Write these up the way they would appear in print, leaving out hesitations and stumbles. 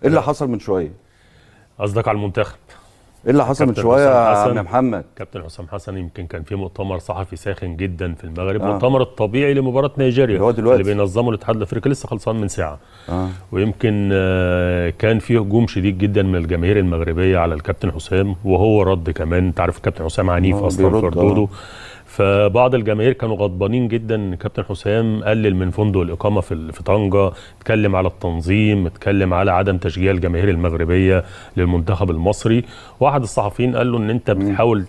ايه اللي حصل من شويه؟ قصدك على المنتخب؟ ايه اللي حصل من شويه يا عم محمد؟ كابتن حسام حسن يمكن كان في مؤتمر صحفي ساخن جدا في المغرب، مؤتمر الطبيعي لمباراه نيجيريا اللي بينظمه الاتحاد الافريقي، لسه خلصان من ساعه. ويمكن كان في هجوم شديد جدا من الجماهير المغربيه على الكابتن حسام، وهو رد كمان. انت عارف الكابتن حسام عنيف اصلا في ردوده. فبعض الجماهير كانوا غضبانين جدا ان كابتن حسام قلل من فندق الاقامه في طنجه، اتكلم على التنظيم، اتكلم على عدم تشجيع الجماهير المغربيه للمنتخب المصري. واحد الصحفيين قال له ان انت بتحاول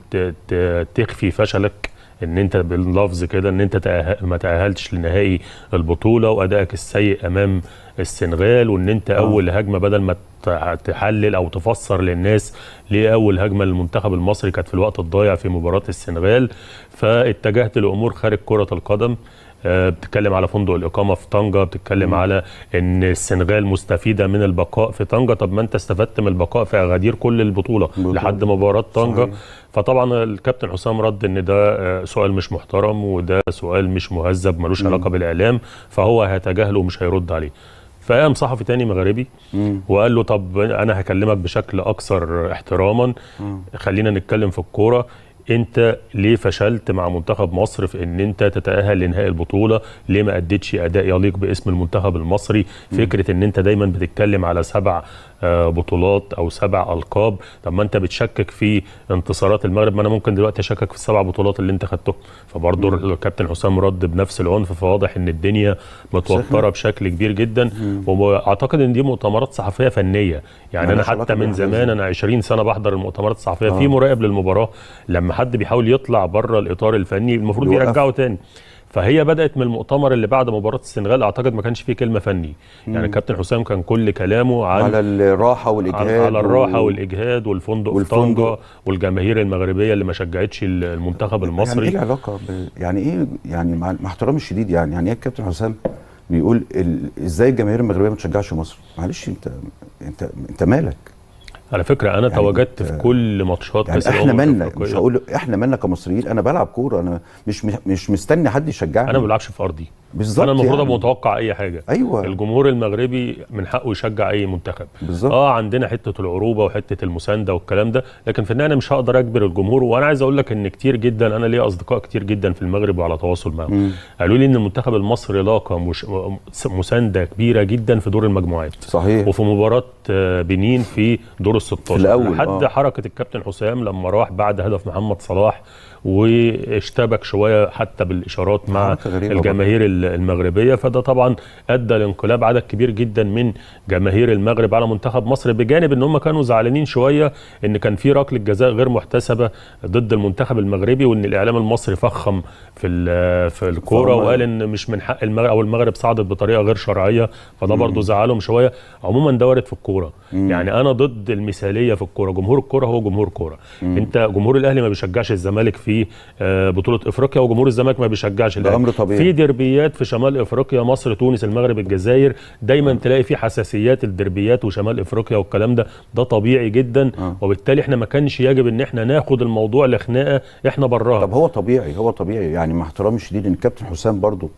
تخفي فشلك، ان انت باللفظ كده ان انت ما تاهلتش لنهائي البطوله وادائك السيء امام السنغال، وان انت اول هجمه بدل ما تحلل او تفسر للناس ليه اول هجمه للمنتخب المصري كانت في الوقت الضايع في مباراه السنغال، فاتجهت لامور خارج كره القدم. بتتكلم على فندق الاقامه في طنجه، بتتكلم على ان السنغال مستفيده من البقاء في طنجه. طب ما انت استفدت من البقاء في اغادير كل البطوله لحد مباراه طنجه. فطبعا الكابتن حسام رد ان ده سؤال مش محترم، وده سؤال مش مهذب ملوش علاقه بالاعلام، فهو هيتجاهله ومش هيرد عليه. فقام صحفي تاني مغربي وقال له طب انا هكلمك بشكل اكثر احتراما، خلينا نتكلم في الكوره. انت ليه فشلت مع منتخب مصر في ان انت تتأهل لنهائي البطولة؟ ليه ما اديتش اداء يليق باسم المنتخب المصري؟ فكرة ان انت دايما بتتكلم على 7 بطولات او 7 القاب، طب ما انت بتشكك في انتصارات المغرب، ما انا ممكن دلوقتي اشكك في ال7 بطولات اللي انت خدتهم. فبرضه الكابتن حسام رد بنفس العنف، فواضح ان الدنيا متوتره بشكل كبير جدا. واعتقد ان دي مؤتمرات صحفيه فنيه، يعني انا حتى من زمان، انا 20 سنه بحضر المؤتمرات الصحفيه في مراقب للمباراه، لما حد بيحاول يطلع بره الاطار الفني المفروض يرجعه تاني. فهي بدأت من المؤتمر اللي بعد مباراة السنغال، اعتقد ما كانش فيه كلمة فني، يعني الكابتن حسام كان كل كلامه على الراحة والإجهاد، على الراحة والإجهاد والفندق في طنجة والجماهير المغربية اللي ما شجعتش المنتخب المصري. يعني ايه العلاقة يعني ايه، يعني مع احترامي الشديد، يعني ايه الكابتن حسام بيقول ازاي الجماهير المغربية ما تشجعش مصر؟ معلش انت مالك؟ على فكرة أنا يعني تواجدت في كل ماتشات كأس الأمم الأفريقية. احنا مش هقول احنا مالنا كمصريين، أنا بلعب كورة، أنا مش مستني حد يشجعني. أنا ما بلعبش في أرضي بالظبط، أنا المفروض أبقى متوقع أي حاجة. أيوة. الجمهور المغربي من حقه يشجع أي منتخب بالظبط. عندنا حتة العروبة وحتة المساندة والكلام ده، لكن في النهاية أنا مش هقدر أجبر الجمهور. وأنا عايز أقول لك إن كتير جدا، أنا ليا أصدقاء كتير جدا في المغرب وعلى تواصل معهم، قالوا لي إن المنتخب المصري لاقى مساندة كبيرة جدا في دور المجموعات. صحيح. وفي مباراة بنين في دور ال16 لحد حركة الكابتن حسام لما راح بعد هدف محمد صلاح واشتبك شويه حتى بالاشارات مع الجماهير المغربيه. فده طبعا ادى لانقلاب عدد كبير جدا من جماهير المغرب على منتخب مصر، بجانب ان هم كانوا زعلانين شويه ان كان في ركله جزاء غير محتسبه ضد المنتخب المغربي، وان الاعلام المصري فخم في الكوره وقال ان مش من حق المغرب، او المغرب صعدت بطريقه غير شرعيه، فده برضه زعلهم شويه. عموما ده وارد في الكوره، يعني انا ضد المثاليه في الكوره. جمهور الكوره هو جمهور كوره. انت جمهور الاهلي ما بيشجعش الزمالك في بطوله افريقيا، وجمهور الزمالك ما بيشجعش الاهلي. امر طبيعي. في ديربيات في شمال افريقيا، مصر تونس المغرب الجزائر، دايما تلاقي في حساسيات الديربيات وشمال افريقيا والكلام ده طبيعي جدا. وبالتالي احنا ما كانش يجب ان احنا ناخد الموضوع لخناقه احنا براها. طب هو طبيعي يعني مع احترامي الشديد ان الكابتن حسام برضو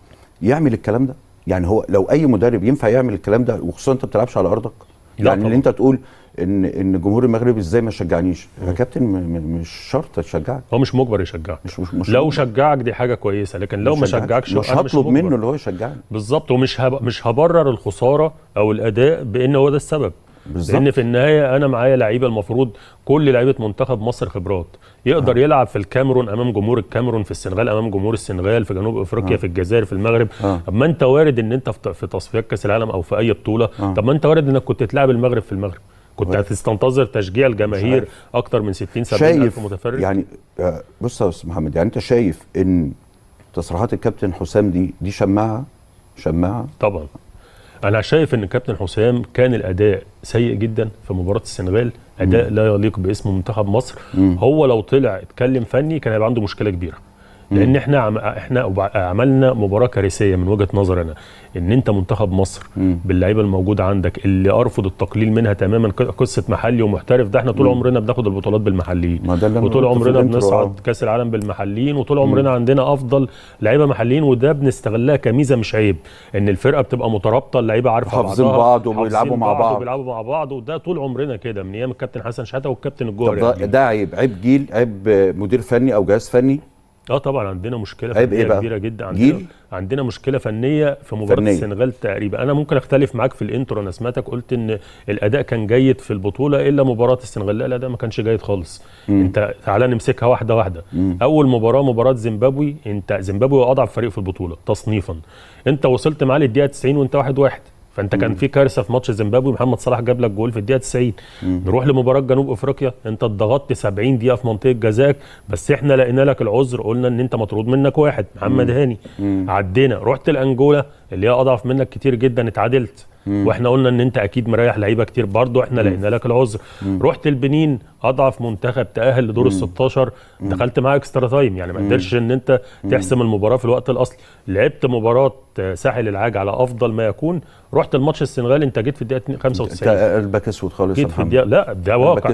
يعمل الكلام ده. يعني هو لو اي مدرب ينفع يعمل الكلام ده، وخصوصا انت ما بتلعبش على ارضك، يعني اللي انت تقول ان جمهور المغرب ازاي ما شجعنيش؟ يا كابتن مش شرط تشجعك، هو مش مجبر يشجعك. مش لو شجعك دي حاجه كويسه، لكن لو ما شجعكش مش هطلب منه اللي هو يشجعني. بالظبط. ومش هبرر الخساره او الاداء بان هو ده السبب. بالظبط. لان في النهايه انا معايا لعيبه، المفروض كل لعيبه منتخب مصر خبرات، يقدر يلعب في الكاميرون امام جمهور الكاميرون، في السنغال امام جمهور السنغال، في جنوب افريقيا، في الجزائر، في المغرب. طب ما انت وارد ان انت في تصفيات كاس العالم او في اي بطوله، طب ما انت وارد انك كنت تلعب المغرب في المغرب، كنت هتستنتظر تشجيع الجماهير اكتر من 60-70 الف متفرج. يعني بص يا استاذ محمد، يعني انت شايف ان تصريحات الكابتن حسام دي شماعه طبعا. انا شايف ان الكابتن حسام كان الاداء سيء جدا في مباراه السنغال، اداء لا يليق باسم منتخب مصر. هو لو طلع اتكلم فني كان هيبقى عنده مشكله كبيره، لان احنا عملنا مباراه كارثيه من وجهه نظري انا، ان انت منتخب مصر باللعيبه الموجوده عندك اللي ارفض التقليل منها تماما، قصه محلي ومحترف ده احنا طول عمرنا بناخد البطولات بالمحليين، وطول عمرنا بنصعد كاس العالم بالمحليين، وطول عمرنا عندنا افضل لعيبه محليين، وده بنستغلها كميزه مش عيب، ان الفرقه بتبقى مترابطه، اللعيبه عارفه حافظين بعض وبيلعبوا مع بعض، وده طول عمرنا كده من ايام الكابتن حسن شحاته والكابتن الجوهري. طب ده عيب جيل، عيب مدير فني او جهاز فني؟ طبعا عندنا مشكله فنيه كبيره جدا. عندنا مشكله فنيه في مباراه السنغال تقريبا. انا ممكن اختلف معاك في الانترو، انا سمعتك قلت ان الاداء كان جيد في البطوله الا مباراه السنغال. لا الاداء ما كانش جيد خالص. انت تعالى نمسكها واحده واحده. اول مباراه زيمبابوي، انت زيمبابوي هو اضعف فريق في البطوله تصنيفا، انت وصلت معاه للدقيقه 90 وانت 1-1، فانت كان في كارثه في ماتش زيمبابوي، محمد صلاح جاب لك جول في الدقيقه 90. نروح لمباراه جنوب افريقيا، انت اتضغطت 70 دقيقه في منطقه جزاك، بس احنا لقينا لك العذر، قلنا ان انت مطرود منك واحد محمد هاني، عدينا. رحت لانجولا اللي هي اضعف منك كتير جدا، اتعادلت، واحنا قلنا ان انت اكيد مريح لعيبه كتير، برضه احنا لقينا لك العذر. رحت البنين اضعف منتخب تاهل لدور ال16، دخلت معاه اكسترا تايم، يعني ما قدرتش ان انت تحسم المباراه في الوقت الاصلي. لعبت مباراه ساحل العاج على افضل ما يكون. رحت الماتش السنغال انت جيت في الدقيقه 95 قلبك اسود خالص يا محمد. لا ده واقع،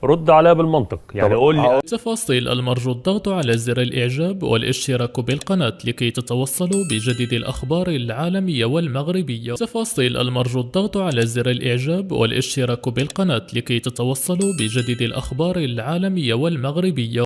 رد عليها بالمنطق، يعني قول لي. تفاصيل المرجو الضغط على زر الاعجاب والاشتراك بالقناه لكي تتوصلوا بجديد الاخبار العالميه والمغربيه. تفاصيل المرجو الضغط على زر الاعجاب والاشتراك بالقناه لكي تتوصلوا بجديد الاخبار العالميه والمغربيه.